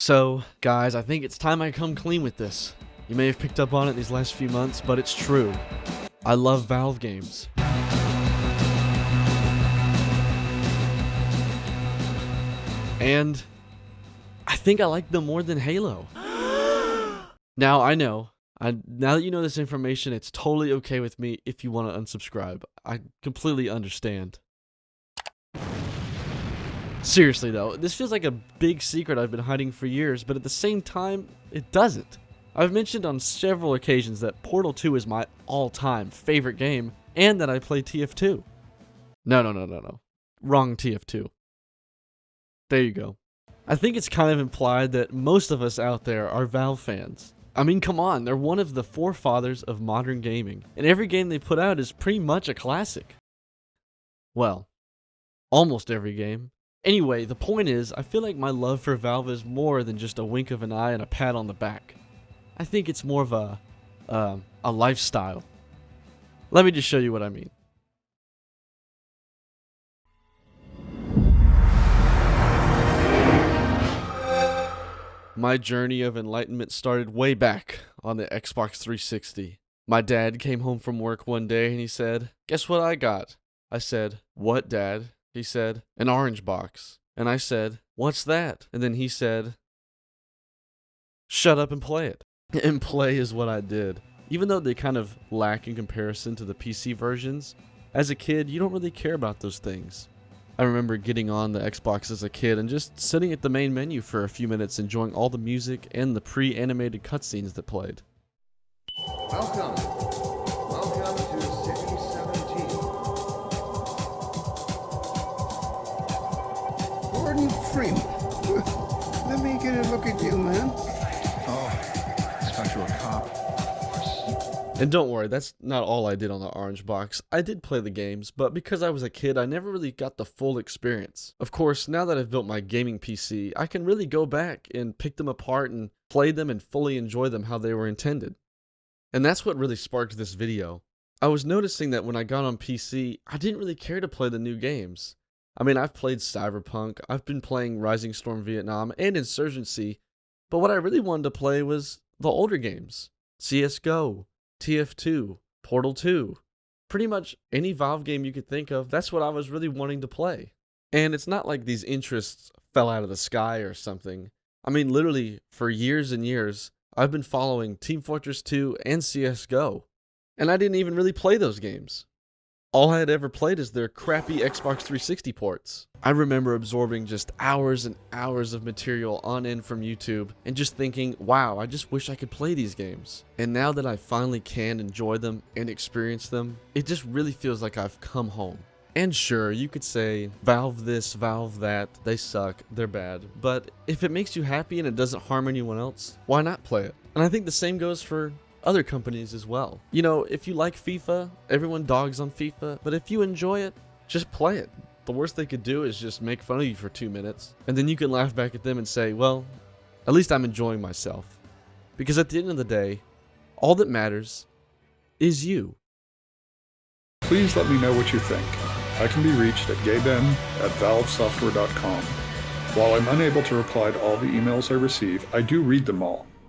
So, guys, I think it's time I come clean with this. You may have picked up on it these last few months, but it's true. I love Valve games. And I think I like them more than Halo. Now, I know. Now that you know this information, it's totally okay with me if you want to unsubscribe. I completely understand. Seriously though, this feels like a big secret I've been hiding for years, but at the same time, it doesn't. I've mentioned on several occasions that Portal 2 is my all-time favorite game, and that I play TF2. No. Wrong TF2. There you go. I think it's kind of implied that most of us out there are Valve fans. I mean, come on, they're one of the forefathers of modern gaming, and every game they put out is pretty much a classic. Well, almost every game. Anyway, the point is, I feel like my love for Valve is more than just a wink of an eye and a pat on the back. I think it's more of a lifestyle. Let me just show you what I mean. My journey of enlightenment started way back on the Xbox 360. My dad came home from work one day and he said, "Guess what I got?" I said, "What, Dad?" He said, "An orange box." And I said, "What's that?" And then he said, "Shut up and play it." And play is what I did. Even though they kind of lack in comparison to the PC versions, as a kid, you don't really care about those things. I remember getting on the Xbox as a kid and just sitting at the main menu for a few minutes enjoying all the music and the pre-animated cutscenes that played. Welcome to City 17. Gordon Freeman. Let me get a look at you, man. Oh, Inspector, a cop. And don't worry, that's not all I did on the orange box. I did play the games, but because I was a kid, I never really got the full experience. Of course, now that I've built my gaming PC, I can really go back and pick them apart and play them and fully enjoy them how they were intended. And that's what really sparked this video. I was noticing that when I got on PC, I didn't really care to play the new games. I mean, I've played Cyberpunk, I've been playing Rising Storm Vietnam and Insurgency, but what I really wanted to play was the older games. CSGO, TF2, Portal 2, pretty much any Valve game you could think of, that's what I was really wanting to play. And it's not like these interests fell out of the sky or something. I mean, literally, for years and years, I've been following Team Fortress 2 and CSGO, and I didn't even really play those games. All I had ever played is their crappy Xbox 360 ports. I remember absorbing just hours and hours of material on end from YouTube and just thinking, wow, I just wish I could play these games. And now that I finally can enjoy them and experience them, it just really feels like I've come home. And sure, you could say, Valve this, Valve that, they suck, they're bad. But if it makes you happy and it doesn't harm anyone else, why not play it? And I think the same goes for other companies as well. You know, if you like FIFA, everyone dogs on FIFA, but if you enjoy it, just play it. The worst they could do is just make fun of you for 2 minutes, and then you can laugh back at them and say, well, at least I'm enjoying myself. Because at the end of the day, all that matters is you. Please let me know what you think. I can be reached at gayben@valvesoftware.com. While I'm unable to reply to all the emails I receive, I do read them all.